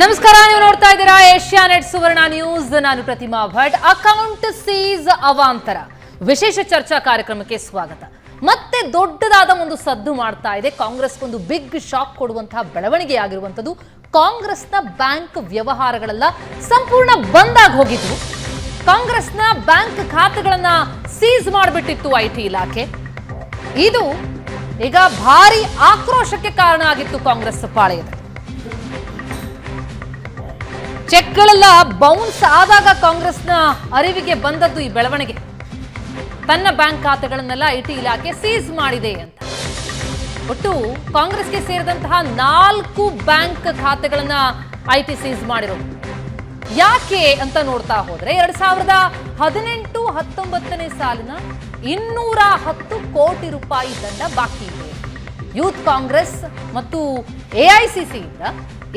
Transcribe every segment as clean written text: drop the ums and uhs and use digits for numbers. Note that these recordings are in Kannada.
ನಮಸ್ಕಾರ, ನೀವು ನೋಡ್ತಾ ಇದ್ದೀರಾ ಏಷ್ಯಾನೆಟ್ ಸುವರ್ಣ ನ್ಯೂಸ್. ನಾನು ಪ್ರತಿಮಾ ಭಟ್. ಅಕೌಂಟ್ ಸೀಸ್ ಅವಾಂತರ ವಿಶೇಷ ಚರ್ಚಾ ಕಾರ್ಯಕ್ರಮಕ್ಕೆ ಸ್ವಾಗತ. ಮತ್ತೆ ದೊಡ್ಡದಾದ ಒಂದು ಸದ್ದು ಮಾಡ್ತಾ ಇದೆ. ಕಾಂಗ್ರೆಸ್ಗೊಂದು ಬಿಗ್ ಶಾಕ್ ಕೊಡುವಂತಹ ಬೆಳವಣಿಗೆ ಆಗಿರುವಂತದ್ದು. ಕಾಂಗ್ರೆಸ್ನ ಬ್ಯಾಂಕ್ ವ್ಯವಹಾರಗಳೆಲ್ಲ ಸಂಪೂರ್ಣ ಬಂದ್ ಆಗಿ ಹೋಗಿದ್ವು. ಕಾಂಗ್ರೆಸ್ನ ಬ್ಯಾಂಕ್ ಖಾತೆಗಳನ್ನ ಸೀಸ್ ಮಾಡಿಬಿಟ್ಟಿತ್ತು ಐಟಿ ಇಲಾಖೆ. ಇದು ಈಗ ಭಾರಿ ಆಕ್ರೋಶಕ್ಕೆ ಕಾರಣ ಆಗಿತ್ತು ಕಾಂಗ್ರೆಸ್ ಪಾಳೆಯದಲ್ಲಿ. ಚೆಕ್ಗಳೆಲ್ಲ ಬೌನ್ಸ್ ಆದಾಗ ಕಾಂಗ್ರೆಸ್ನ ಅರಿವಿಗೆ ಬಂದದ್ದು ಈ ಬೆಳವಣಿಗೆ. ತನ್ನ ಬ್ಯಾಂಕ್ ಖಾತೆಗಳನ್ನೆಲ್ಲ ಐಟಿ ಇಲಾಖೆ ಸೀಸ್ ಮಾಡಿದೆ ಅಂತ. ಒಟ್ಟು ಕಾಂಗ್ರೆಸ್ಗೆ ಸೇರಿದಂತಹ 4 ಬ್ಯಾಂಕ್ ಖಾತೆಗಳನ್ನ ಐಟಿ ಸೀಸ್ ಮಾಡಿರೋದು. ಯಾಕೆ ಅಂತ ನೋಡ್ತಾ ಹೋದ್ರೆ 2018-19 ಸಾಲಿನ 210 ಕೋಟಿ ರೂಪಾಯಿ ದಂಡ ಬಾಕಿ ಇದೆ. ಯೂತ್ ಕಾಂಗ್ರೆಸ್ ಮತ್ತು ಎಐಸಿಸಿಯಿಂದ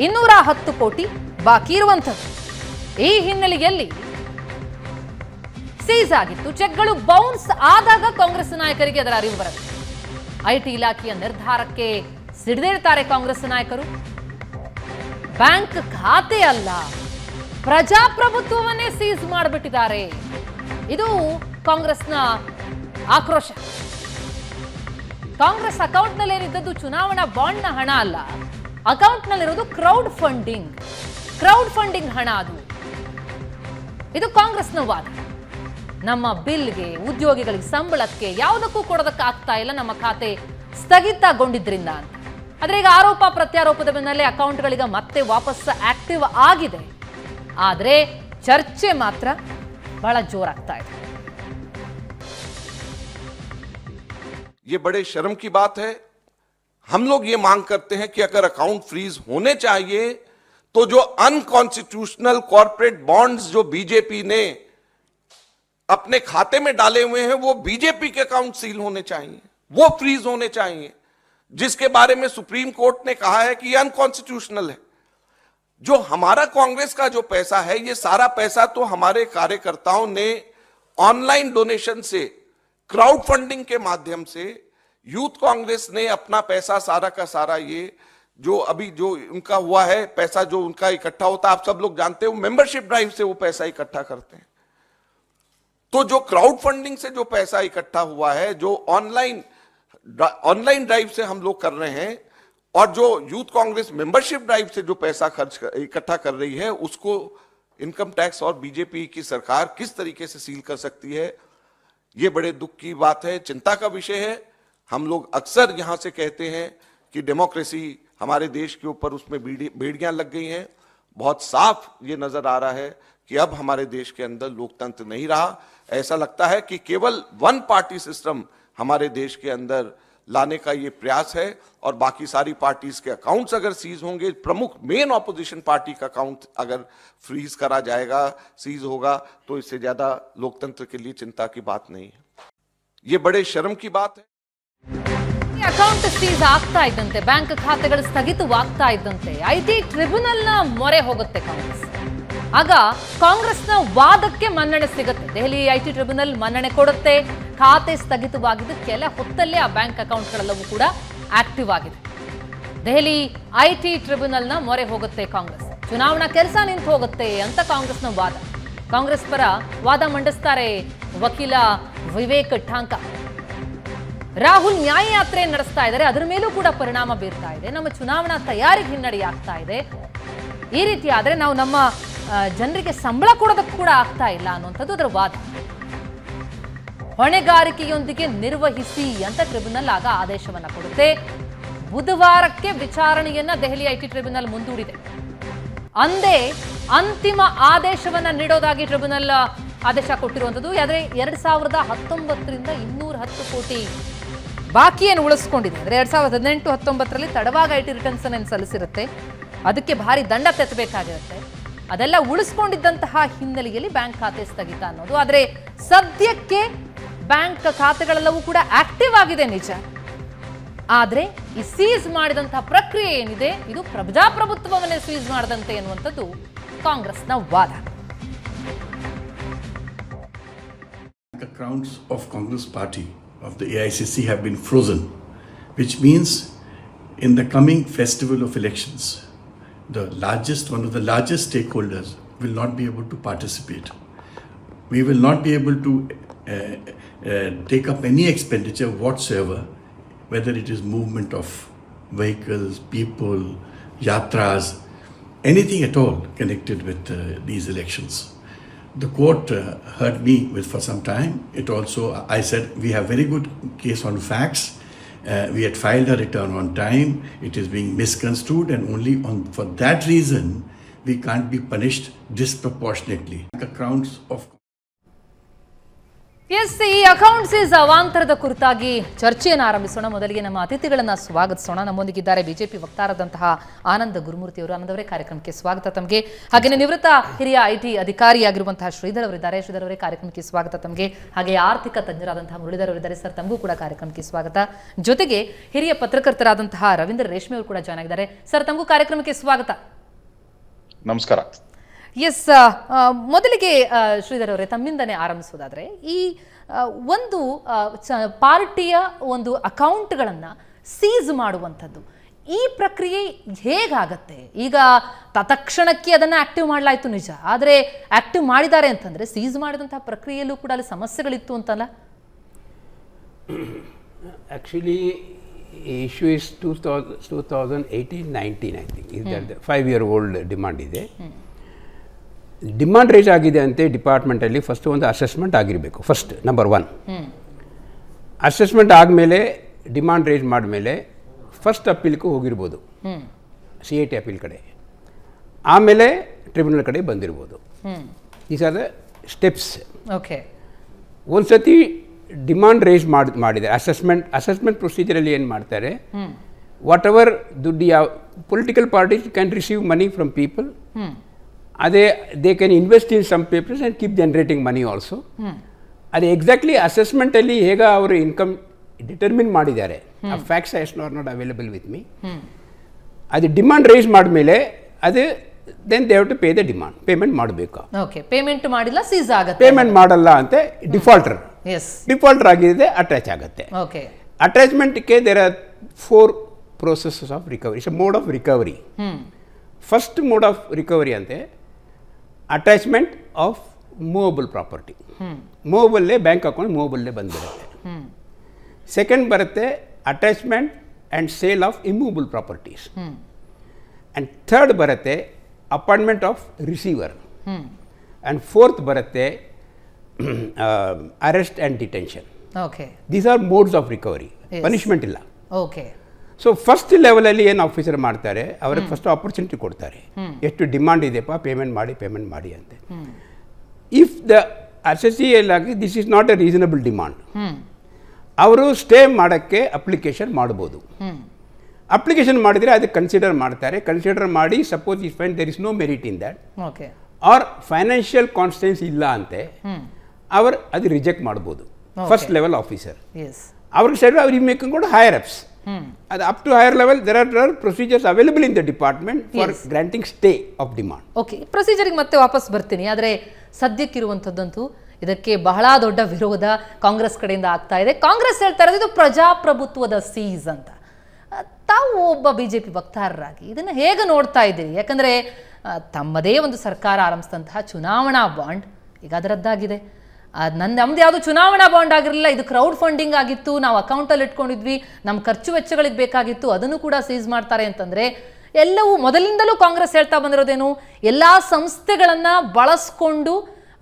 210 ಕೋಟಿ ಬಾಕಿ ಇರುವಂಥದ್ದು. ಈ ಹಿನ್ನೆಲೆಯಲ್ಲಿ ಸೀಸ್ ಆಗಿತ್ತು. ಚೆಕ್ಗಳು ಬೌನ್ಸ್ ಆದಾಗ ಕಾಂಗ್ರೆಸ್ ನಾಯಕರಿಗೆ ಅದರ ಅರಿವು ಬರುತ್ತೆ. ಐಟಿ ಇಲಾಖೆಯ ನಿರ್ಧಾರಕ್ಕೆ ಸಿಡಿದೇಳ್ತಾರೆ ಕಾಂಗ್ರೆಸ್ ನಾಯಕರು. ಬ್ಯಾಂಕ್ ಖಾತೆ ಅಲ್ಲ, ಪ್ರಜಾಪ್ರಭುತ್ವವನ್ನೇ ಸೀಸ್ ಮಾಡಿಬಿಟ್ಟಿದ್ದಾರೆ. ಇದು ಕಾಂಗ್ರೆಸ್ನ ಆಕ್ರೋಶ. ಕಾಂಗ್ರೆಸ್ ಅಕೌಂಟ್ನಲ್ಲಿ ಏನಿದ್ದದ್ದು ಚುನಾವಣಾ ಬಾಂಡ್ನ ಹಣ ಅಲ್ಲ, ಅಕೌಂಟ್ನಲ್ಲಿರೋದು ಕ್ರೌಡ್ ಫಂಡಿಂಗ್ ಹಣ. ಅದು ಇದು ಕಾಂಗ್ರೆಸ್ನ ವಾದ. ನಮ್ಮ ಬಿಲ್ಗೆ, ಉದ್ಯೋಗಿಗಳಿಗೆ ಸಂಬಳಕ್ಕೆ ಯಾವುದಕ್ಕೂ ಕೊಡೋದಕ್ಕೆ ಆಗ್ತಾ ಇಲ್ಲ, ನಮ್ಮ ಖಾತೆ ಸ್ಥಗಿತಗೊಂಡಿದ್ರಿಂದ ಅಂತ. ಆದ್ರೆ ಈಗ ಆರೋಪ ಪ್ರತ್ಯಾರೋಪದ ಬೆನ್ನಲ್ಲೇ ಅಕೌಂಟ್ಗಳಿಗೆ ಮತ್ತೆ ವಾಪಸ್ ಆಕ್ಟಿವ್ ಆಗಿದೆ. ಆದ್ರೆ ಚರ್ಚೆ ಮಾತ್ರ ಬಹಳ ಜೋರಾಗ್ತಾ ಇದೆ. ये बड़े शर्म की बात है. हम लोग ये मांग करते हैं कि अगर अकाउंट फ्रीज होने चाहिए तो जो अनकॉन्स्टिट्यूशनल कॉर्पोरेट बॉन्ड्स जो बीजेपी ने अपने खाते में डाले हुए हैं वो बीजेपी के अकाउंट सील होने चाहिए, वो फ्रीज होने चाहिए, जिसके बारे में सुप्रीम कोर्ट ने कहा है कि ये अनकॉन्स्टिट्यूशनल है. जो हमारा कांग्रेस का जो पैसा है, ये सारा पैसा तो हमारे कार्यकर्ताओं ने ऑनलाइन डोनेशन से, क्राउड फंडिंग के माध्यम से, यूथ कांग्रेस ने अपना पैसा सारा का सारा, ये जो अभी जो उनका हुआ है पैसा जो उनका इकट्ठा होता है, आप सब लोग जानते हो, मेंबरशिप ड्राइव से वो पैसा इकट्ठा करते हैं. तो जो क्राउड फंडिंग से जो पैसा इकट्ठा हुआ है, जो ऑनलाइन ड्राइव से हम लोग कर रहे हैं, और जो यूथ कांग्रेस मेंबरशिप ड्राइव से जो पैसा इकट्ठा कर रही है, उसको इनकम टैक्स और बीजेपी की सरकार किस तरीके से सील कर सकती है, ये बड़े दुख की बात है, चिंता का विषय है. हम लोग अक्सर यहां से कहते हैं कि डेमोक्रेसी हमारे देश के ऊपर उसमें बेड़ियां लग गई हैं. बहुत साफ ये नजर आ रहा है कि अब हमारे देश के अंदर लोकतंत्र नहीं रहा. ऐसा लगता है कि केवल वन पार्टी सिस्टम हमारे देश के अंदर लाने का ये प्रयास है, और बाकी सारी पार्टीज के अकाउंट्स अगर सीज होंगे, प्रमुख मेन ऑपोजिशन पार्टी का अकाउंट अगर फ्रीज करा जाएगा, सीज होगा, तो इससे ज्यादा लोकतंत्र के लिए चिंता की बात नहीं है. ये बड़े शर्म की बात है. ಅಕೌಂಟ್ ಸೀಸ್ ಆಗ್ತಾ ಇದ್ದಂತೆ, ಬ್ಯಾಂಕ್ ಖಾತೆಗಳು ಸ್ಥಗಿತವಾಗ್ತಾ ಇದ್ದಂತೆ ಐಟಿ ಟ್ರಿಬ್ಯುನಲ್ನ ಮೊರೆ ಹೋಗುತ್ತೆ ಕಾಂಗ್ರೆಸ್. ಆಗ ಕಾಂಗ್ರೆಸ್ನ ವಾದಕ್ಕೆ ಮನ್ನಣೆ ಸಿಗುತ್ತೆ. ದೆಹಲಿ ಐಟಿ ಟ್ರಿಬ್ಯುನಲ್ ಮನ್ನಣೆ ಕೊಡುತ್ತೆ. ಖಾತೆ ಸ್ಥಗಿತವಾಗಿದ್ದು ಕೆಲ ಹೊತ್ತಲ್ಲೇ ಆ ಬ್ಯಾಂಕ್ ಅಕೌಂಟ್ಗಳೆಲ್ಲವೂ ಕೂಡ ಆಕ್ಟಿವ್ ಆಗಿದೆ. ದೆಹಲಿ ಐಟಿ ಟ್ರಿಬ್ಯುನಲ್ನ ಮೊರೆ ಹೋಗುತ್ತೆ ಕಾಂಗ್ರೆಸ್. ಚುನಾವಣಾ ಕೆಲಸ ನಿಂತು ಹೋಗುತ್ತೆ ಅಂತ ಕಾಂಗ್ರೆಸ್ನ ವಾದ. ಕಾಂಗ್ರೆಸ್ ಪರ ವಾದ ಮಂಡಿಸ್ತಾರೆ ವಕೀಲ ವಿವೇಕ್ ಠಾಂಕ. ರಾಹುಲ್ ನ್ಯಾಯ ಯಾತ್ರೆ ನಡೆಸ್ತಾ ಇದ್ದಾರೆ, ಅದರ ಮೇಲೂ ಕೂಡ ಪರಿಣಾಮ ಬೀರ್ತಾ ಇದೆ. ನಮ್ಮ ಚುನಾವಣಾ ತಯಾರಿಗೆ ಹಿನ್ನಡೆ ಆಗ್ತಾ ಇದೆ. ಈ ರೀತಿ ಆದ್ರೆ ನಾವು ನಮ್ಮ ಜನರಿಗೆ ಸಂಬಳ ಕೊಡೋದಕ್ಕೆ ಕೂಡ ಆಗ್ತಾ ಇಲ್ಲ ಅನ್ನುವಂಥದ್ದು ಅದರ ವಾದ. ಹೊಣೆಗಾರಿಕೆಯೊಂದಿಗೆ ನಿರ್ವಹಿಸಿ ಅಂತ ಟ್ರಿಬ್ಯುನಲ್ ಆಗ ಆದೇಶವನ್ನ ಕೊಡುತ್ತೆ. ಬುಧವಾರಕ್ಕೆ ವಿಚಾರಣೆಯನ್ನ ದೆಹಲಿ ಐಟಿ ಟ್ರಿಬ್ಯುನಲ್ ಮುಂದೂಡಿದೆ. ಅಂದೇ ಅಂತಿಮ ಆದೇಶವನ್ನ ನೀಡೋದಾಗಿ ಟ್ರಿಬ್ಯುನಲ್ ಆದೇಶ ಕೊಟ್ಟಿರುವಂಥದ್ದು. ಆದ್ರೆ 2019ರಿಂದ 210 ಕೋಟಿ ಬಾಕಿಯನ್ನು ಉಳಿಸ್ಕೊಂಡಿದೆ. ಅಂದ್ರೆ 2018-19ರಲ್ಲಿ ತಡವಾಗಿ ಐಟಿ ರಿಟರ್ನ್ಸ್ ಅನ್ನು ಸಲ್ಲಿಸಿರುತ್ತೆ, ಅದಕ್ಕೆ ಭಾರಿ ದಂಡ ತೆತ್ತಬೇಕಾಗಿರುತ್ತೆ. ಅದೆಲ್ಲ ಉಳಿಸ್ಕೊಂಡಿದ್ದಂತಹ ಹಿನ್ನೆಲೆಯಲ್ಲಿ ಬ್ಯಾಂಕ್ ಖಾತೆ ಸ್ಥಗಿತ ಅನ್ನೋದು. ಆದ್ರೆ ಸದ್ಯಕ್ಕೆ ಬ್ಯಾಂಕ್ ಖಾತೆಗಳೆಲ್ಲವೂ ಕೂಡ ಆಕ್ಟಿವ್ ಆಗಿದೆ ನಿಜ. ಆದ್ರೆ ಈ ಸೀಸ್ ಮಾಡಿದಂತಹ ಪ್ರಕ್ರಿಯೆ ಏನಿದೆ, ಇದು ಪ್ರಜಾಪ್ರಭುತ್ವವನ್ನೇ ಸೀಸ್ ಮಾಡದಂತೆ ಎನ್ನುವಂಥದ್ದು ಕಾಂಗ್ರೆಸ್ನ ವಾದ. Accounts of Congress Party of the AICC have been frozen, which means in the coming festival of elections, one of the largest stakeholders will not be able to participate. We will not be able to take up any expenditure whatsoever, whether it is movement of vehicles, people, yatras, anything at all connected with these elections. The court heard me for some time. I said we have very good case on facts. We had filed a return on time. It is being misconstrued, and only for that reason we can't be punished disproportionately. Accounts of ಎಸ್, ಈ ಅಕೌಂಟ್ಸ್ ಇಸ್ ಅವಾಂತರದ ಕುರಿತಾಗಿ ಚರ್ಚೆಯನ್ನು ಆರಂಭಿಸೋಣ. ಮೊದಲಿಗೆ ನಮ್ಮ ಅತಿಥಿಗಳನ್ನ ಸ್ವಾಗತಿಸೋಣ. ನಮ್ಮೊಂದಿಗಿದ್ದಾರೆ ಬಿಜೆಪಿ ವಕ್ತಾರದಂತಹ ಆನಂದ ಗುರುಮೂರ್ತಿ ಅವರು. ಆನಂದ್ ಅವರೇ, ಕಾರ್ಯಕ್ರಮಕ್ಕೆ ಸ್ವಾಗತ ತಮಗೆ. ಹಾಗೆಯೇ ನಿವೃತ್ತ ಹಿರಿಯ IT ಅಧಿಕಾರಿಯಾಗಿರುವಂತಹ ಶ್ರೀಧರ್ ಅವರಿದ್ದಾರೆ. ಶ್ರೀಧರ್ ಅವರೇ, ಕಾರ್ಯಕ್ರಮಕ್ಕೆ ಸ್ವಾಗತ ತಮಗೆ. ಹಾಗೆ ಆರ್ಥಿಕ ತಜ್ಞರಾದಂತಹ ಮುರಳೀಧರ್ ಅವರಿದ್ದಾರೆ. ಸರ್, ತಮಗೂ ಕೂಡ ಕಾರ್ಯಕ್ರಮಕ್ಕೆ ಸ್ವಾಗತ. ಜೊತೆಗೆ ಹಿರಿಯ ಪತ್ರಕರ್ತರಾದಂತಹ ರವೀಂದ್ರ ರೇಷ್ಮೆ ಅವರು ಕೂಡ ಜಾಯ್ನ್ ಆಗಿದ್ದಾರೆ. ಸರ್, ತಮಗೂ ಕಾರ್ಯಕ್ರಮಕ್ಕೆ ಸ್ವಾಗತ. ನಮಸ್ಕಾರ. ಎಸ್, ಮೊದಲಿಗೆ ಶ್ರೀಧರ್ ಅವರೇ, ತಮ್ಮಿಂದನೇ ಆರಂಭಿಸೋದಾದ್ರೆ, ಈ ಒಂದು ಪಾರ್ಟಿಯ ಒಂದು ಅಕೌಂಟ್ಗಳನ್ನು ಸೀಸ್ ಮಾಡುವಂಥದ್ದು, ಈ ಪ್ರಕ್ರಿಯೆ ಹೇಗಾಗತ್ತೆ? ಈಗ ತತ್ಕ್ಷಣಕ್ಕೆ ಅದನ್ನು ಆಕ್ಟಿವ್ ಮಾಡಲಾಯಿತು ನಿಜ, ಆದರೆ ಆಕ್ಟಿವ್ ಮಾಡಿದ್ದಾರೆ ಅಂತಂದ್ರೆ ಸೀಸ್ ಮಾಡಿದಂತಹ ಪ್ರಕ್ರಿಯೆಯಲ್ಲೂ ಕೂಡ ಅಲ್ಲಿ ಸಮಸ್ಯೆಗಳಿತ್ತು ಅಂತಲ್ಲ? Actually, issue is 2018-19, I think. Is that the 5-year-old demand ಇದೆ. ಡಿಮಾಂಡ್ ರೇಸ್ ಆಗಿದೆ ಅಂತೆ ಡಿಪಾರ್ಟ್ಮೆಂಟಲ್ಲಿ. ಫಸ್ಟ್ ಒಂದು ಅಸೆಸ್ಮೆಂಟ್ ಆಗಿರಬೇಕು. ಫಸ್ಟ್ ನಂಬರ್ 1 ಅಸೆಸ್ಮೆಂಟ್ ಆದಮೇಲೆ ಡಿಮಾಂಡ್ ರೇಸ್ ಮಾಡಿದ್ಮೇಲೆ ಫಸ್ಟ್ ಅಪೀಲ್ಗೂ ಹೋಗಿರ್ಬೋದು, CIT ಅಪೀಲ್ ಕಡೆ, ಆಮೇಲೆ ಟ್ರಿಬ್ಯುನಲ್ ಕಡೆ ಬಂದಿರ್ಬೋದು. These are the steps. Okay, ಒಂದು ಸತಿ ಡಿಮಾಂಡ್ ರೇಸ್ ಮಾಡಿದೆ ಅಸೆಸ್ಮೆಂಟ್ ಪ್ರೊಸೀಜರಲ್ಲಿ ಏನು ಮಾಡ್ತಾರೆ, ವಾಟ್ ಎವರ್ ದುಡ್ಡು ಯಾವ political parties can receive money from people, ಅದೇ they can invest in some papers and keep generating money also. ಅದೇ ಎಕ್ಸಾಕ್ಟ್ಲಿ ಅಸೆಸ್ಮೆಂಟಲ್ಲಿ ಹೇಗೆ ಅವರು ಇನ್ಕಮ್ ಡಿಟರ್ಮಿನ್ ಮಾಡಿದ್ದಾರೆ, ಆ facts are not available with me. ಅದು ಡಿಮಾಂಡ್ ರೈಸ್ ಮಾಡಿದ್ಮೇಲೆ ಅದು then they have to pay the demand, payment ಮಾಡಬೇಕು. ಓಕೆ, ಪೇಮೆಂಟ್ ಮಾಡಿಲ್ಲ ಸೀಸ್ ಆಗುತ್ತೆ. ಪೇಮೆಂಟ್ ಮಾಡಲ್ಲ ಅಂತ ಡಿಫಾಲ್ಟರ್ ಆಗಿದೆ, ಅಟ್ಯಾಚ್ ಆಗುತ್ತೆ. ಓಕೆ, ಅಟ್ಯಾಚ್ಮೆಂಟ್ಗೆ there are 4 processes of recovery. It's a mode of recovery. First mode of recovery ಅಂತೆ ಅಟ್ಯಾಚ್ಮೆಂಟ್ ಆಫ್ ಮೂವಬಲ್ ಪ್ರಾಪರ್ಟಿ. ಮೂವಬಲ್ಲೇ ಬ್ಯಾಂಕ್ ಅಕೌಂಟ್ ಮೂವಬಲ್ಲೇ ಬಂದ್ಬಿಡುತ್ತೆ. ಸೆಕೆಂಡ್ ಬರುತ್ತೆ attachment and sale of immovable properties. And third ಬರುತ್ತೆ appointment of receiver. And fourth ಬರುತ್ತೆ arrest and detention. Okay, these are modes of recovery. Punishment ಇಲ್ಲ. ಓಕೆ, ಸೊ ಫಸ್ಟ್ ಲೆವೆಲಲ್ಲಿ ಏನು ಆಫೀಸರ್ ಮಾಡ್ತಾರೆ, ಅವ್ರಿಗೆ ಫಸ್ಟ್ ಆಪರ್ಚುನಿಟಿ ಕೊಡ್ತಾರೆ, ಎಷ್ಟು ಡಿಮಾಂಡ್ ಇದೆಯಪ್ಪ ಪೇಮೆಂಟ್ ಮಾಡಿ ಅಂತೆ. ಇಫ್ ದ ಅಸೆಸಿಯಲ್ ಆಗಿ this is not a reasonable demand, ಅವರು ಸ್ಟೇ ಮಾಡೋಕ್ಕೆ ಅಪ್ಲಿಕೇಶನ್ ಮಾಡ್ಬೋದು. ಅಪ್ಲಿಕೇಶನ್ ಮಾಡಿದರೆ ಅದಕ್ಕೆ ಕನ್ಸಿಡರ್ ಮಾಡಿ suppose is fine there is no merit in that, okay, or financial constraints ಇಲ್ಲ ಅಂತೆ, ಅವರು ಅದು ರಿಜೆಕ್ಟ್ ಮಾಡ್ಬೋದು. ಫಸ್ಟ್ ಲೆವೆಲ್ ಆಫೀಸರ್ ಅವ್ರಿಗೆ ಸೈಡ್ ಅವ್ರಿಗೆ ಮೇಕಿಂಗ್ ಕೂಡ ಹೈಯರ್ ಅಪ್ಸ್. ಅದು up to higher level there are procedures available in the department for granting stay of demand. Okay, ಪ್ರೊಸೀಜರ್ಗೆ ಮತ್ತೆ ವಾಪಸ್ ಬರ್ತೀನಿ. ಆದರೆ ಸದ್ಯಕ್ಕಿರುವಂಥದ್ದಂತೂ ಇದಕ್ಕೆ ಬಹಳ ದೊಡ್ಡ ವಿರೋಧ ಕಾಂಗ್ರೆಸ್ ಕಡೆಯಿಂದ ಆಗ್ತಾ ಇದೆ. ಕಾಂಗ್ರೆಸ್ ಹೇಳ್ತಾ ಇರೋದು ಇದು ಪ್ರಜಾಪ್ರಭುತ್ವದ ಸೀಸ್ ಅಂತ. ತಾವು ಒಬ್ಬ BJP ವಕ್ತಾರರಾಗಿ ಇದನ್ನು ಹೇಗೆ ನೋಡ್ತಾ ಇದ್ದೀರಿ? ಯಾಕಂದರೆ ತಮ್ಮದೇ ಒಂದು ಸರ್ಕಾರ ಆರಂಭಿಸಿದಂತಹ ಚುನಾವಣಾ ಬಾಂಡ್ ಈಗ ಅದರದ್ದಾಗಿದೆ. ನಮ್ದು ಯಾವುದು ಚುನಾವಣಾ ಬಾಂಡ್ ಆಗಿರಲಿಲ್ಲ, ಇದು ಕ್ರೌಡ್ ಫಂಡಿಂಗ್ ಆಗಿತ್ತು, ನಾವು ಅಕೌಂಟಲ್ಲಿ ಇಟ್ಕೊಂಡಿದ್ವಿ, ನಮ್ಮ ಖರ್ಚು ವೆಚ್ಚಗಳಿಗೆ ಬೇಕಾಗಿತ್ತು, ಅದನ್ನು ಕೂಡ ಸೀಸ್ ಮಾಡ್ತಾರೆ ಅಂತಂದರೆ ಎಲ್ಲವೂ ಮೊದಲಿಂದಲೂ ಕಾಂಗ್ರೆಸ್ ಹೇಳ್ತಾ ಬಂದಿರೋದೇನು, ಎಲ್ಲ ಸಂಸ್ಥೆಗಳನ್ನು ಬಳಸ್ಕೊಂಡು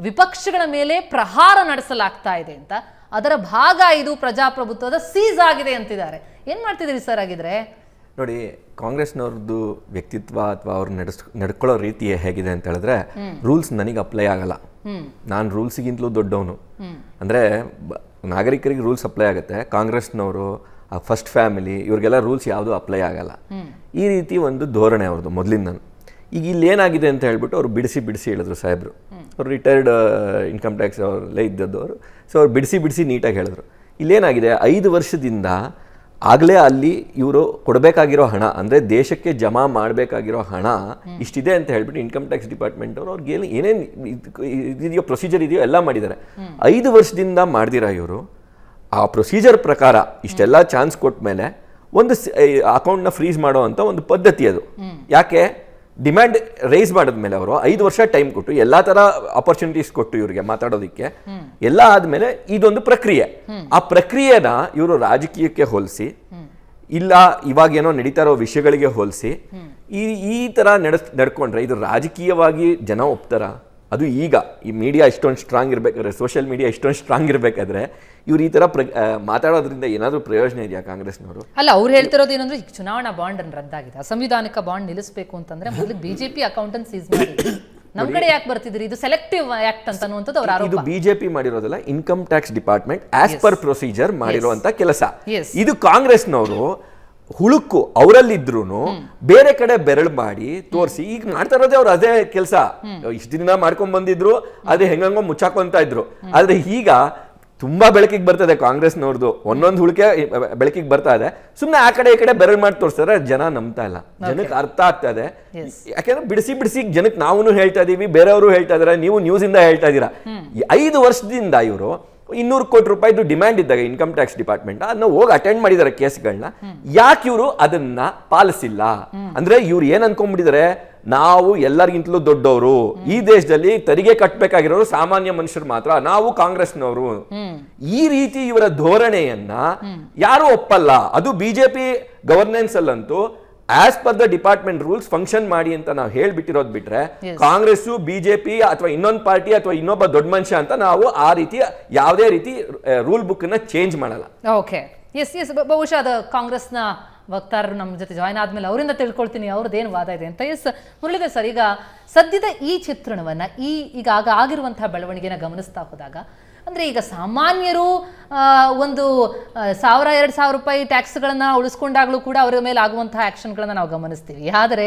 ವಿಪಕ್ಷಗಳ ಮೇಲೆ ಪ್ರಹಾರ ನಡೆಸಲಾಗ್ತಾ ಇದೆ ಅಂತ. ಅದರ ಭಾಗ ಇದು ಪ್ರಜಾಪ್ರಭುತ್ವದ ಸೀಸ್ ಆಗಿದೆ ಅಂತಿದ್ದಾರೆ. ಏನು ಮಾಡ್ತಿದ್ದೀರಿ ಸರ್ ಆಗಿದ್ರೆ? ನೋಡಿ, ಕಾಂಗ್ರೆಸ್ನವ್ರದ್ದು ವ್ಯಕ್ತಿತ್ವ ಅಥವಾ ಅವ್ರು ನಡ್ಕೊಳ್ಳೋ ರೀತಿ ಹೇಗಿದೆ ಅಂತ ಹೇಳಿದ್ರೆ, ರೂಲ್ಸ್ ನನಗೆ ಅಪ್ಲೈ ಆಗಲ್ಲ, ನಾನು ರೂಲ್ಸಿಗಿಂತಲೂ ದೊಡ್ಡವನು ಅಂದರೆ ನಾಗರಿಕರಿಗೆ ರೂಲ್ಸ್ ಅಪ್ಲೈ ಆಗುತ್ತೆ. ಕಾಂಗ್ರೆಸ್ನವರು, ಫಸ್ಟ್ ಫ್ಯಾಮಿಲಿ, ಇವ್ರಿಗೆಲ್ಲ ರೂಲ್ಸ್ ಯಾವುದೂ ಅಪ್ಲೈ ಆಗಲ್ಲ. ಈ ರೀತಿ ಒಂದು ಧೋರಣೆ ಅವ್ರದ್ದು ಮೊದಲಿಂದ. ಈಗ ಇಲ್ಲಿ ಏನಾಗಿದೆ ಅಂತ ಹೇಳ್ಬಿಟ್ಟು ಅವ್ರು ಬಿಡಿಸಿ ಹೇಳಿದ್ರು ಸಾಹೇಬರು. ಅವ್ರು ರಿಟೈರ್ಡ್ ಇನ್ಕಮ್ ಟ್ಯಾಕ್ಸ್ ಅವರಲ್ಲೇ ಇದ್ದದ್ದು. ಸೊ ಅವ್ರು ಬಿಡಿಸಿ ನೀಟಾಗಿ ಹೇಳಿದ್ರು. ಇಲ್ಲೇನಾಗಿದೆ, 5 ವರ್ಷದಿಂದ ಆಗಲೇ ಅಲ್ಲಿ ಇವರು ಕೊಡಬೇಕಾಗಿರೋ ಹಣ ಅಂದರೆ ದೇಶಕ್ಕೆ ಜಮಾ ಮಾಡಬೇಕಾಗಿರೋ ಹಣ ಇಷ್ಟಿದೆ ಅಂತ ಹೇಳ್ಬಿಟ್ಟು ಇನ್ಕಮ್ ಟ್ಯಾಕ್ಸ್ ಡಿಪಾರ್ಟ್ಮೆಂಟ್ ಅವರು ಅವ್ರಿಗೆ ಏನೇನು ಇದೆಯೋ ಪ್ರೊಸೀಜರ್ ಇದೆಯೋ ಎಲ್ಲ ಮಾಡಿದ್ದಾರೆ. 5 ವರ್ಷದಿಂದ ಮಾಡ್ದಿರ ಇವರು ಆ ಪ್ರೊಸೀಜರ್ ಪ್ರಕಾರ ಇಷ್ಟೆಲ್ಲ ಚಾನ್ಸ್ ಕೊಟ್ಟ ಮೇಲೆ ಒಂದು ಅಕೌಂಟ್ನ ಫ್ರೀಸ್ ಮಾಡೋ ಅಂತ ಒಂದು ಪದ್ಧತಿ ಅದು. ಯಾಕೆ? ಡಿಮ್ಯಾಂಡ್ ರೈಸ್ ಮಾಡಿದ್ಮೇಲೆ ಅವರು 5 ವರ್ಷ ಟೈಮ್ ಕೊಟ್ಟು ಎಲ್ಲಾ ತರ ಆಪರ್ಚುನಿಟೀಸ್ ಕೊಟ್ಟು ಇವ್ರಿಗೆ ಮಾತಾಡೋದಿಕ್ಕೆ ಎಲ್ಲ ಆದ್ಮೇಲೆ ಇದೊಂದು ಪ್ರಕ್ರಿಯೆ. ಆ ಪ್ರಕ್ರಿಯೆನ ಇವರು ರಾಜಕೀಯಕ್ಕೆ ಹೋಲಿಸಿ, ಇಲ್ಲ ಇವಾಗ ಏನೋ ನಡೀತಾ ಇರೋ ವಿಷಯಗಳಿಗೆ ಹೋಲಿಸಿ ಈ ತರ ನಡ್ಕೊಂಡ್ರೆ ಇದು ರಾಜಕೀಯವಾಗಿ ಜನ ಒಪ್ತಾರ? ಅದು ಈಗ ಈ ಮೀಡಿಯಾ ಇಷ್ಟೊಂದು ಸ್ಟ್ರಾಂಗ್ ಇರ್ಬೇಕಾದ್ರೆ, ಸೋಷಿಯಲ್ ಮೀಡಿಯಾ ಇಷ್ಟೊಂದು ಸ್ಟ್ರಾಂಗ್ ಇರಬೇಕಾದ್ರೆ ಇವ್ರು ಈ ತರ ಮಾತಾಡೋದ್ರಿಂದ ಏನಾದ್ರೂ ಪ್ರಯೋಜನ ಇದೆಯಾ ಕಾಂಗ್ರೆಸ್ನವರು? ಅಲ್ಲ, ಅವ್ರು ಹೇಳ್ತಿರೋದು ಏನಂದ್ರೆ ಈಗ ಚುನಾವಣಾ ಬಾಂಡ್ ಅನ್ನು ರದ್ದಾಗಿದೆ, ಅಸಂವಿಧಾನಿಕ ಬಾಂಡ್ ನಿಲ್ಲಿಸಬೇಕು ಅಂತಂದ್ರೆ ಮೊದಲು ಬಿಜೆಪಿ ಅಕೌಂಟ್ ಅನ್ನು ಸೀಸ್ ಮಾಡಿ ನಮ್ ಕಡೆ ಯಾಕೆ ಬರ್ತಿದ್ರಿ, ಇದು ಸೆಲೆಕ್ಟಿವ್ ಆಕ್ಟ್ ಅಂತ ಅನ್ನುವಂಥದ್ದು ಅವರ ಆರೋಪ. ಇದು ಬಿಜೆಪಿ ಮಾಡಿರೋದಲ್ಲ, income tax department as per procedure ಮಾಡಿರುವಂತ ಕೆಲಸ. ಇದು ಕಾಂಗ್ರೆಸ್ನವರು ಹುಳುಕು ಅವರಲ್ಲಿದ್ರು ಬೇರೆ ಕಡೆ ಬೆರಳು ಮಾಡಿ ತೋರಿಸಿ ಈಗ ಮಾಡ್ತಾ ಇರೋದೇ ಅವ್ರು ಅದೇ ಕೆಲಸ. ಇಷ್ಟು ದಿನ ಮಾಡ್ಕೊಂಡ್ ಬಂದಿದ್ರು, ಅದೇ ಹೆಂಗಂಗೋ ಮುಚ್ಚಾಕೊಂತ ಇದ್ರು. ಆದ್ರೆ ಈಗ ತುಂಬಾ ಬೆಳಕಿಗೆ ಬರ್ತದೆ ಕಾಂಗ್ರೆಸ್ನವ್ರದ್ದು, ಒಂದೊಂದು ಹುಳಿಕೆ ಬೆಳಕಿಗೆ ಬರ್ತಾ ಇದೆ. ಸುಮ್ನೆ ಆ ಕಡೆ ಈ ಕಡೆ ಬೆರಳು ಮಾಡಿ ತೋರಿಸ್ತಾರೆ, ಜನ ನಂಬ್ತಾ ಇಲ್ಲ, ಜನಕ್ಕೆ ಅರ್ಥ ಆಗ್ತಾ ಇದೆ. ಯಾಕಂದ್ರೆ ಬಿಡಿಸಿ ಜನಕ್ಕೆ ನಾವು ಹೇಳ್ತಾ ಇದೀವಿ, ಬೇರೆಯವರು ಹೇಳ್ತಾ ಇದಾರೆ, ನೀವು ನ್ಯೂಸ್ ಇಂದ ಹೇಳ್ತಾ ಇದೀರಾ. 5 ವರ್ಷದಿಂದ ಇವರು 200 ಕೋಟಿ ರೂಪಾಯಿದು ಡಿಮ್ಯಾಂಡ್ ಇದ್ದಾಗ ಇನ್ಕಮ್ ಟ್ಯಾಕ್ಸ್ ಡಿಪಾರ್ಟ್ಮೆಂಟ್ ಅದನ್ನ ಹೋಗಿ ಅಟೆಂಡ್ ಮಾಡಿದಾರೆ ಕೇಸ್ಗಳನ್ನ. ಯಾಕೆ ಇವರು ಅದನ್ನ ಪಾಲಿಸಿಲ್ಲ ಅಂದ್ರೆ ಇವ್ರು ಏನ್ ಅನ್ಕೊಂಡ್ಬಿಟ್ಟಿದ್ದಾರೆ, ನಾವು ಎಲ್ಲರಿಗಿಂತಲೂ ದೊಡ್ಡವರು, ಈ ದೇಶದಲ್ಲಿ ತೆರಿಗೆ ಕಟ್ಟಬೇಕಾಗಿರೋರು ಸಾಮಾನ್ಯ ಮನುಷ್ಯರು ಮಾತ್ರ, ನಾವು ಕಾಂಗ್ರೆಸ್ನವರು. ಈ ರೀತಿ ಇವರ ಧೋರಣೆಯನ್ನ ಯಾರು ಒಪ್ಪಲ್ಲ. ಅದು ಬಿಜೆಪಿ ಗವರ್ನೆನ್ಸ್ ಅಲ್ಲಂತೂ as per the department rules function ಮಾಡಿ ಅಂತ ನಾವು ಹೇಳ್ಬಿಟ್ಟಿರೋದು ಬಿಟ್ರೆ, ಕಾಂಗ್ರೆಸ್ ಬಿಜೆಪಿ ಅಥವಾ ಇನ್ನೊಂದು ಪಾರ್ಟಿ ಅಥವಾ ಇನ್ನೊಬ್ಬ ದೊಡ್ಡ ಮನುಷ್ಯ ಅಂತ ನಾವು ಆ ರೀತಿ ಯಾವುದೇ ರೀತಿ ರೂಲ್ ಬುಕ್ ನ ಚೇಂಜ್ ಮಾಡಲ್ಲ. ಓಕೆ, ಎಸ್ ಬಹುಶಃ ಅದು ಕಾಂಗ್ರೆಸ್ನ ವಕ್ತಾರರು ನಮ್ಮ ಜೊತೆ ಜಾಯ್ನ್ ಆದ್ಮೇಲೆ ಅವರಿಂದ ತಿಳ್ಕೊಳ್ತೀನಿ ಅವ್ರದ್ದೇನು ವಾದ ಇದೆ ಅಂತ. ಎಸ್ ಮುರಳೀಧರ್ ಸರ್, ಈಗ ಸದ್ಯದ ಈ ಚಿತ್ರಣವನ್ನ ಈಗ ಆಗಿರುವಂತಹ ಬೆಳವಣಿಗೆನ ಗಮನಿಸ್ತಾ ಹೋದಾಗ, ಅಂದರೆ ಈಗ ಸಾಮಾನ್ಯರು ಒಂದು 1000-2000 ರೂಪಾಯಿ ಟ್ಯಾಕ್ಸ್ಗಳನ್ನು ಉಳಿಸ್ಕೊಂಡಾಗಲೂ ಕೂಡ ಅವರ ಮೇಲೆ ಆಗುವಂತಹ ಆ್ಯಕ್ಷನ್ಗಳನ್ನು ನಾವು ಗಮನಿಸ್ತೀವಿ. ಆದರೆ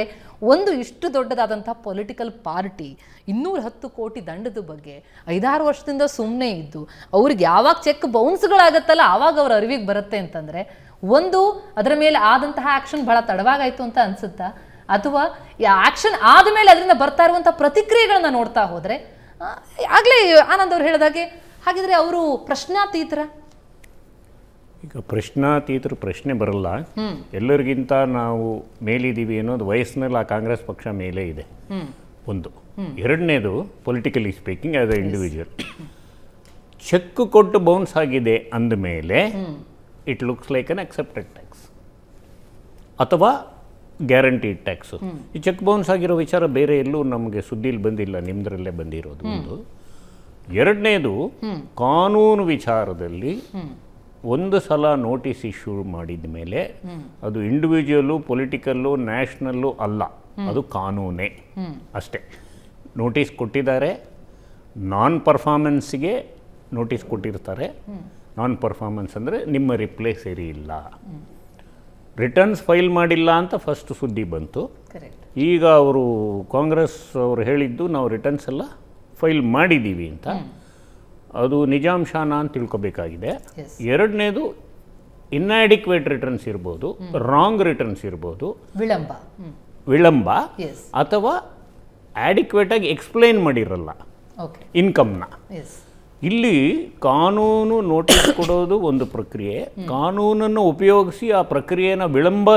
ಒಂದು ಇಷ್ಟು ದೊಡ್ಡದಾದಂಥ ಪೊಲಿಟಿಕಲ್ ಪಾರ್ಟಿ 210 ಕೋಟಿ ದಂಡದ ಬಗ್ಗೆ 5-6 ವರ್ಷದಿಂದ ಸುಮ್ಮನೆ ಇದ್ದು ಅವ್ರಿಗೆ ಯಾವಾಗ ಚೆಕ್ ಬೌನ್ಸ್ಗಳಾಗತ್ತಲ್ಲ ಆವಾಗ ಅವ್ರ ಅರಿವಿಗೆ ಬರುತ್ತೆ ಅಂತಂದರೆ, ಒಂದು ಅದರ ಮೇಲೆ ಆದಂತಹ ಆ್ಯಕ್ಷನ್ ಬಹಳ ತಡವಾಗಾಯಿತು ಅಂತ ಅನಿಸುತ್ತಾ, ಅಥವಾ ಆ್ಯಕ್ಷನ್ ಆದಮೇಲೆ ಅದರಿಂದ ಬರ್ತಾ ಇರುವಂಥ ಪ್ರತಿಕ್ರಿಯೆಗಳನ್ನ ನೋಡ್ತಾ ಹೋದರೆ, ಆಗಲೇ ಆನಂದ್ ಅವ್ರು ಹೇಳಿದಾಗೆ ಹಾಗಿದ್ರೆ ಅವರು ಪ್ರಶ್ನಾತೀತರ? ಈಗ ಪ್ರಶ್ನಾತೀತರ ಪ್ರಶ್ನೆ ಬರಲ್ಲ. ಎಲ್ಲರಿಗಿಂತ ನಾವು ಮೇಲಿದ್ದೀವಿ ಅನ್ನೋದು ವಯಸ್ಸಿನಲ್ಲಿ ಆ ಕಾಂಗ್ರೆಸ್ ಪಕ್ಷ ಮೇಲೆ ಇದೆ, ಒಂದು. ಎರಡನೇದು, politically speaking as a individual, check ಕೊಟ್ಟು ಬೌನ್ಸ್ ಆಗಿದೆ ಅಂದಮೇಲೆ it looks like unaccepted tax ಅಥವಾ ಗ್ಯಾರಂಟಿಡ್ ಟ್ಯಾಕ್ಸು. ಈ ಚೆಕ್ ಬೌನ್ಸ್ ಆಗಿರೋ ವಿಚಾರ ಬೇರೆ ಎಲ್ಲೂ ನಮಗೆ ಸುದ್ದಿಲಿ ಬಂದಿಲ್ಲ, ನಿಮ್ದ್ರಲ್ಲೇ ಬಂದಿರೋದು ಒಂದು. ಎರಡನೇದು, ಕಾನೂನು ವಿಚಾರದಲ್ಲಿ ಒಂದು ಸಲ ನೋಟಿಸ್ ಇಶ್ಯೂ ಮಾಡಿದ ಮೇಲೆ ಅದು ಇಂಡಿವಿಜುವಲ್ಲು, ಪೊಲಿಟಿಕಲ್ಲು, ನ್ಯಾಷನಲ್ಲು ಅಲ್ಲ, ಅದು ಕಾನೂನೇ ಅಷ್ಟೇ. ನೋಟಿಸ್ ಕೊಟ್ಟಿದ್ದಾರೆ, ನಾನ್ ಪರ್ಫಾರ್ಮೆನ್ಸ್ಗೆ ನೋಟಿಸ್ ಕೊಟ್ಟಿರ್ತಾರೆ. ನಾನ್ ಪರ್ಫಾರ್ಮೆನ್ಸ್ ಅಂದರೆ ನಿಮ್ಮ ರಿಪ್ಲೈ ಸರಿ ಇಲ್ಲ, ರಿಟರ್ನ್ಸ್ ಫೈಲ್ ಮಾಡಿಲ್ಲ ಅಂತ ಫಸ್ಟ್ ಸುದ್ದಿ ಬಂತು. ಈಗ ಅವರು ಕಾಂಗ್ರೆಸ್ ಅವರು ಹೇಳಿದ್ದು ನಾವು ರಿಟರ್ನ್ಸ್ ಎಲ್ಲ ಫೈಲ್ ಮಾಡಿದ್ದೀವಿ ಅಂತ. ಅದು ನಿಜಾಂಶನ ಅಂತ ತಿಳ್ಕೊಬೇಕಾಗಿದೆ. ಎರಡನೇದು, ಇನ್ಆಡಿಕ್ವೇಟ್ ರಿಟರ್ನ್ಸ್ ಇರ್ಬೋದು, ರಾಂಗ್ ರಿಟರ್ನ್ಸ್ ಇರ್ಬೋದು, ವಿಳಂಬ ಅಥವಾ ಆಡಿಕ್ವೇಟಾಗಿ ಎಕ್ಸ್ಪ್ಲೈನ್ ಮಾಡಿರಲ್ಲ ಇನ್ಕಮ್ನ. ಇಲ್ಲಿ ಕಾನೂನು ನೋಟಿಸ್ ಕೊಡೋದು ಒಂದು ಪ್ರಕ್ರಿಯೆ, ಕಾನೂನನ್ನು ಉಪಯೋಗಿಸಿ ಆ ಪ್ರಕ್ರಿಯೆನ ವಿಳಂಬ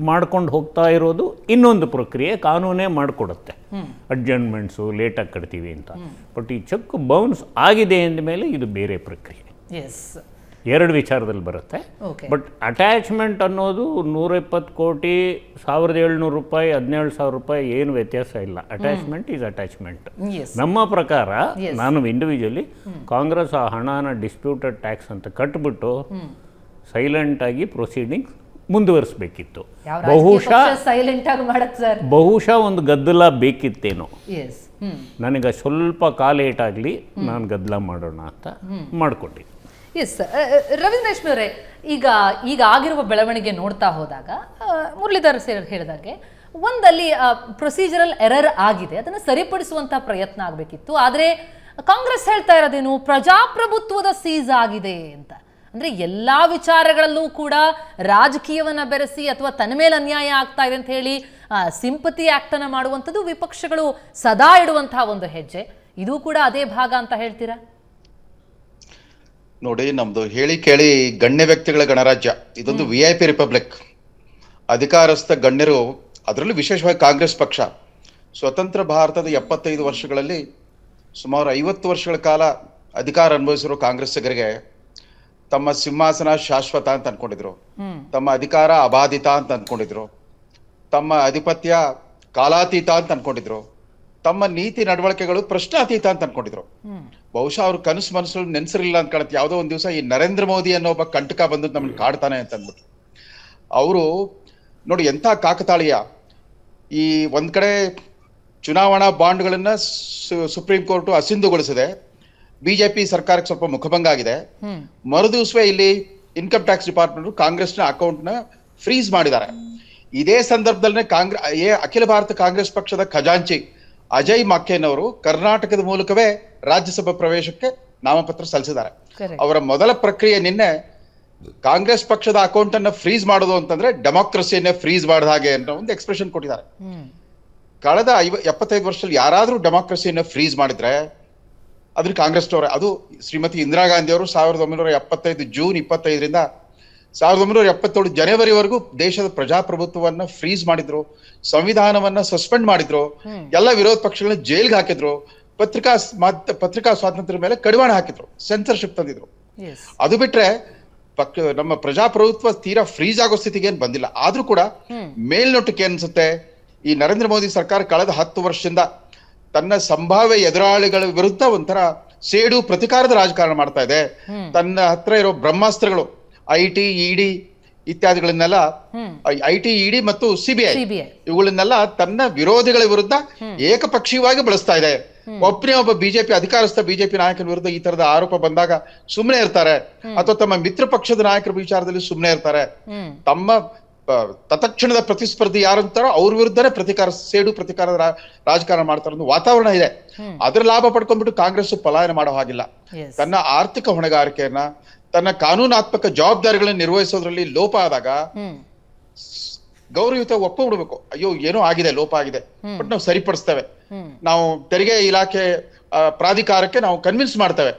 ಮಾಡ್ಕೊಂಡು ಹೋಗ್ತಾ ಇರೋದು ಇನ್ನೊಂದು ಪ್ರಕ್ರಿಯೆ. ಕಾನೂನೇ ಮಾಡಿಕೊಡುತ್ತೆ ಅಡ್ಜಸ್ಟ್ಮೆಂಟ್ಸು, ಲೇಟಾಗಿ ಕಟ್ತೀವಿ ಅಂತ. ಬಟ್ ಈ ಚೆಕ್ ಬೌನ್ಸ್ ಆಗಿದೆ ಅಂದಮೇಲೆ ಇದು ಬೇರೆ ಪ್ರಕ್ರಿಯೆ, ಎರಡು ವಿಚಾರದಲ್ಲಿ ಬರುತ್ತೆ. ಬಟ್ ಅಟ್ಯಾಚ್ಮೆಂಟ್ ಅನ್ನೋದು 120 ಕೋಟಿ 1700 ರೂಪಾಯಿ 17,000 ರೂಪಾಯಿ ಏನು ವ್ಯತ್ಯಾಸ ಇಲ್ಲ. Attachment is attachment. ನಮ್ಮ ಪ್ರಕಾರ, ನಾನು ಇಂಡಿವಿಜುವಲಿ ಕಾಂಗ್ರೆಸ್ ಆ ಹಣನ ಡಿಸ್ಪ್ಯೂಟೆಡ್ ಟ್ಯಾಕ್ಸ್ ಅಂತ ಕಟ್ಬಿಟ್ಟು ಸೈಲೆಂಟ್ ಆಗಿ ಪ್ರೊಸೀಡಿಂಗ್ಸ್ ಮುಂದುವರಿಸಬೇಕಿತ್ತು. ಬಹುಶಃ ಒಂದು ಗದ್ದಲ ಬೇಕಿತ್ತೇನೋ, ನನಗೆ ಸ್ವಲ್ಪ ಕಾಲೇಟಾಗಲಿ ನಾನು ಗದ್ದಲ ಮಾಡೋಣ ಅಂತ ಮಾಡ್ಕೊಂಡಿದ್ದೆ. ಎಸ್, ರವೀಂದ್ರೇಶ್ಮಿ ಅವರೇ, ಈಗ ಆಗಿರುವ ಬೆಳವಣಿಗೆ ನೋಡ್ತಾ ಹೋದಾಗ ಮುರಳೀಧರ್ ಸರ್ ಹೇಳಿದಾಗೆ ಒಂದಲ್ಲಿ ಪ್ರೊಸೀಜರಲ್ ಎರರ್ ಆಗಿದೆ, ಅದನ್ನು ಸರಿಪಡಿಸುವಂತಹ ಪ್ರಯತ್ನ ಆಗಬೇಕಿತ್ತು. ಆದರೆ ಕಾಂಗ್ರೆಸ್ ಹೇಳ್ತಾ ಇರೋದೇನು, ಪ್ರಜಾಪ್ರಭುತ್ವದ ಸೀಸ್ ಆಗಿದೆ ಅಂತ. ಅಂದರೆ ಎಲ್ಲ ವಿಚಾರಗಳಲ್ಲೂ ಕೂಡ ರಾಜಕೀಯವನ್ನು ಬೆರೆಸಿ ಅಥವಾ ತನ್ನ ಮೇಲೆ ಅನ್ಯಾಯ ಆಗ್ತಾ ಇದೆ ಅಂತ ಹೇಳಿ ಸಿಂಪತಿ ಆ್ಯಕ್ಟನ್ನು ಮಾಡುವಂಥದ್ದು ವಿಪಕ್ಷಗಳು ಸದಾ ಇಡುವಂತಹ ಒಂದು ಹೆಜ್ಜೆ. ಇದು ಕೂಡ ಅದೇ ಭಾಗ ಅಂತ ಹೇಳ್ತೀರಾ? ನೋಡಿ, ನಮ್ದು ಹೇಳಿ ಕೇಳಿ ಗಣ್ಯ ವ್ಯಕ್ತಿಗಳ ಗಣರಾಜ್ಯ, ಇದೊಂದು VIP ರಿಪಬ್ಲಿಕ್. ಅಧಿಕಾರಸ್ಥ ಗಣ್ಯರು, ಅದರಲ್ಲೂ ವಿಶೇಷವಾಗಿ ಕಾಂಗ್ರೆಸ್ ಪಕ್ಷ ಸ್ವತಂತ್ರ ಭಾರತದ 75 ವರ್ಷಗಳಲ್ಲಿ ಸುಮಾರು 50 ವರ್ಷಗಳ ಕಾಲ ಅಧಿಕಾರ ಅನುಭವಿಸಿರೋ ಕಾಂಗ್ರೆಸ್ಸಿಗರಿಗೆ ತಮ್ಮ ಸಿಂಹಾಸನ ಶಾಶ್ವತ ಅಂತ ಅನ್ಕೊಂಡಿದ್ರು, ತಮ್ಮ ಅಧಿಕಾರ ಅಬಾಧಿತ ಅಂತ ಅನ್ಕೊಂಡಿದ್ರು, ತಮ್ಮ ಅಧಿಪತ್ಯ ಕಾಲಾತೀತ ಅಂತ ಅನ್ಕೊಂಡಿದ್ರು, ತಮ್ಮ ನೀತಿ ನಡವಳಿಕೆಗಳು ಪ್ರಶ್ನಾತೀತ ಅಂತ ಅನ್ಕೊಂಡಿದ್ರು. ಬಹುಶಃ ಅವ್ರ ಕನಸು ಮನಸ್ಸು ನೆನ್ಸಿರ್ಲಿಲ್ಲ ಅಂತ ಕಾಣುತ್ತೆ. ಯಾವುದೋ ಒಂದ್ ದಿವಸ ಈ ನರೇಂದ್ರ ಮೋದಿ ಅನ್ನೋ ಒಬ್ಬ ಕಂಟಕ ಬಂದು ನಮ್ಮನ್ನು ಕಾಡ್ತಾನೆ ಅಂತ ಅಂದ್ಬಿಟ್ಟು. ಅವರು ನೋಡಿ ಎಂಥ ಕಾಕತಾಳೀಯ. ಈ ಒಂದ್ ಕಡೆ ಚುನಾವಣಾ ಬಾಂಡ್ಗಳನ್ನ ಸುಪ್ರೀಂ ಕೋರ್ಟ್ ಅಸಿಂಧುಗೊಳಿಸಿದೆ, ಬಿಜೆಪಿ ಸರ್ಕಾರಕ್ಕೆ ಸ್ವಲ್ಪ ಮುಖಭಂಗ ಆಗಿದೆ. ಮರುದಿವಸವೇ ಇಲ್ಲಿ ಇನ್ಕಮ್ ಟ್ಯಾಕ್ಸ್ ಡಿಪಾರ್ಟ್ಮೆಂಟ್ ಕಾಂಗ್ರೆಸ್ನ ಅಕೌಂಟ್ನ ಫ್ರೀಸ್ ಮಾಡಿದ್ದಾರೆ. ಇದೇ ಸಂದರ್ಭದಲ್ಲೇ ಅಖಿಲ ಭಾರತ ಕಾಂಗ್ರೆಸ್ ಪಕ್ಷದ ಖಜಾಂಚಿ ಅಜಯ್ ಮಕ್ಕೇನ್ ಅವರು ಕರ್ನಾಟಕದ ಮೂಲಕವೇ ರಾಜ್ಯಸಭಾ ಪ್ರವೇಶಕ್ಕೆ ನಾಮಪತ್ರ ಸಲ್ಲಿಸಿದ್ದಾರೆ. ಅವರ ಮೊದಲ ಪ್ರಕ್ರಿಯೆ ನಿನ್ನೆ ಕಾಂಗ್ರೆಸ್ ಪಕ್ಷದ ಅಕೌಂಟ್ ಅನ್ನ ಫ್ರೀಸ್ ಮಾಡೋದು ಅಂತಂದ್ರೆ ಡೆಮಾಕ್ರಸಿಯನ್ನೇ ಫ್ರೀಸ್ ಮಾಡಿದ ಹಾಗೆ ಅನ್ನೋ ಒಂದು ಎಕ್ಸ್ಪ್ರೆಷನ್ ಕೊಟ್ಟಿದ್ದಾರೆ. ಕಳೆದ 75 ವರ್ಷದಲ್ಲಿ ಯಾರಾದ್ರೂ ಡೆಮಾಕ್ರಸಿಯನ್ನ ಫ್ರೀಸ್ ಮಾಡಿದ್ರೆ ಅದ್ರ ಕಾಂಗ್ರೆಸ್ನವರೇ. ಅದು ಶ್ರೀಮತಿ ಇಂದಿರಾ ಗಾಂಧಿ ಅವರು 1975 ಜೂನ್ 25ರಿಂದ 1977 ಜನವರಿವರೆಗೂ ದೇಶದ ಪ್ರಜಾಪ್ರಭುತ್ವವನ್ನ ಫ್ರೀಸ್ ಮಾಡಿದ್ರು, ಸಂವಿಧಾನವನ್ನ ಸಸ್ಪೆಂಡ್ ಮಾಡಿದ್ರು, ಎಲ್ಲ ವಿರೋಧ ಪಕ್ಷಗಳನ್ನ ಜೈಲ್ಗೆ ಹಾಕಿದ್ರು, ಪತ್ರಿಕಾ ಸ್ವಾತಂತ್ರ್ಯದ ಮೇಲೆ ಕಡಿವಾಣ ಹಾಕಿದ್ರು, ಸೆನ್ಸರ್ಶಿಪ್ ತಂದಿದ್ರು. ಅದು ಬಿಟ್ರೆ ನಮ್ಮ ಪ್ರಜಾಪ್ರಭುತ್ವ ತೀರಾ ಫ್ರೀಸ್ ಆಗೋ ಸ್ಥಿತಿಗೆ ಏನ್ ಬಂದಿಲ್ಲ. ಆದ್ರೂ ಕೂಡ ಮೇಲ್ನೋಟಕ್ಕೆ ಅನ್ಸುತ್ತೆ ಈ ನರೇಂದ್ರ ಮೋದಿ ಸರ್ಕಾರ ಕಳೆದ 10 ವರ್ಷದಿಂದ ತನ್ನ ಸಂಭಾವ್ಯ ಎದುರಾಳಿಗಳ ವಿರುದ್ಧ ಒಂಥರ ಸೇಡು ಪ್ರತಿಕಾರದ ರಾಜಕಾರಣ ಮಾಡ್ತಾ ಇದೆ. ತನ್ನ ಹತ್ರ ಇರೋ ಬ್ರಹ್ಮಾಸ್ತ್ರಗಳು ಐಟಿ, ಇಡಿ ಇತ್ಯಾದಿಗಳನ್ನೆಲ್ಲ, ಐಟಿ, ಇಡಿ ಮತ್ತು ಸಿಬಿಐ ಇವುಗಳನ್ನೆಲ್ಲ ತನ್ನ ವಿರೋಧಿಗಳ ವಿರುದ್ಧ ಏಕಪಕ್ಷೀಯವಾಗಿ ಬಳಸ್ತಾ ಇದೆ. ಒಬ್ಬನೇ ಒಬ್ಬ ಅಧಿಕಾರಸ್ಥ ಬಿಜೆಪಿ ನಾಯಕನ ವಿರುದ್ಧ ಈ ತರದ ಆರೋಪ ಬಂದಾಗ ಸುಮ್ಮನೆ ಇರ್ತಾರೆ, ಅಥವಾ ತಮ್ಮ ಮಿತ್ರ ಪಕ್ಷದ ನಾಯಕರ ವಿಚಾರದಲ್ಲಿ ಸುಮ್ಮನೆ ಇರ್ತಾರೆ. ತಮ್ಮ ತತ್ಕ್ಷಣದ ಪ್ರತಿಸ್ಪರ್ಧಿ ಯಾರಂತಾರೋ ಅವ್ರ ವಿರುದ್ಧನೇ ಸೇಡು ಪ್ರತಿಕಾರದ ರಾಜಕಾರಣ ಮಾಡ್ತಾರ ಒಂದು ವಾತಾವರಣ ಇದೆ. ಅದ್ರ ಲಾಭ ಪಡ್ಕೊಂಡ್ಬಿಟ್ಟು ಕಾಂಗ್ರೆಸ್ ಪಲಾಯನ ಮಾಡೋ ಹಾಗಿಲ್ಲ. ತನ್ನ ಆರ್ಥಿಕ ಹೊಣೆಗಾರಿಕೆಯನ್ನ, ತನ್ನ ಕಾನೂನಾತ್ಮಕ ಜವಾಬ್ದಾರಿಗಳನ್ನ ನಿರ್ವಹಿಸೋದ್ರಲ್ಲಿ ಲೋಪ ಆದಾಗ ಗೌರವಯುತ ಒಪ್ಪಿಬಿಡ್ಬೇಕು. ಅಯ್ಯೋ ಏನೋ ಆಗಿದೆ, ಲೋಪ ಆಗಿದೆ, ಬಟ್ ನಾವು ಸರಿಪಡಿಸ್ತೇವೆ, ನಾವು ತೆರಿಗೆ ಇಲಾಖೆ ಪ್ರಾಧಿಕಾರಕ್ಕೆ ನಾವು ಕನ್ವಿನ್ಸ್ ಮಾಡ್ತೇವೆ.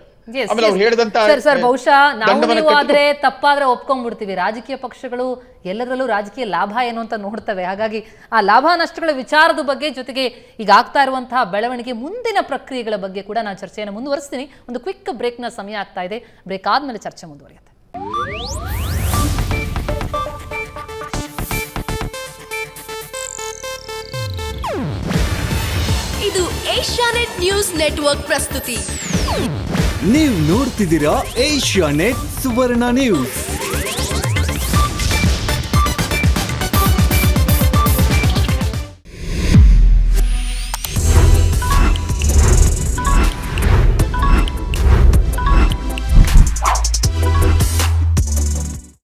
ಆಮೇಲೆ ಅವ್ರು ಹೇಳಿದಂತ ಸರ್ ಬಹುಶಃ ನಾವು ಆದ್ರೆ ತಪ್ಪಾದ್ರೆ ಒಪ್ಕೊಂಡ್ಬಿಡ್ತೀವಿ. ರಾಜಕೀಯ ಪಕ್ಷಗಳು ಎಲ್ಲದರಲ್ಲೂ ರಾಜಕೀಯ ಲಾಭ ಏನು ಅಂತ ನೋಡ್ತವೆ. ಹಾಗಾಗಿ ಆ ಲಾಭ ನಷ್ಟಗಳ ವಿಚಾರದ ಬಗ್ಗೆ, ಜೊತೆಗೆ ಈಗ ಆಗ್ತಾ ಇರುವಂತಹ ಬೆಳವಣಿಗೆ, ಮುಂದಿನ ಪ್ರಕ್ರಿಯೆಗಳ ಬಗ್ಗೆ ಕೂಡ ನಾನು ಚರ್ಚೆಯನ್ನು ಮುಂದುವರಿಸ್ತೀನಿ. ಒಂದು ಕ್ವಿಕ್ ಬ್ರೇಕ್ನ ಸಮಯ ಆಗ್ತಾ ಇದೆ. ಬ್ರೇಕ್ ಆದ್ಮೇಲೆ ಚರ್ಚೆ ಮುಂದುವರಿಯುತ್ತೆ. ಇದು ಏಷ್ಯಾನೆಟ್ ನ್ಯೂಸ್ ನೆಟ್ವರ್ಕ್ ಪ್ರಸ್ತುತಿ. ನೀವು ನೋಡ್ತಿದ್ದೀರಾ ಏಷ್ಯಾನೆಟ್ ಸುವರ್ಣ ನ್ಯೂಸ್.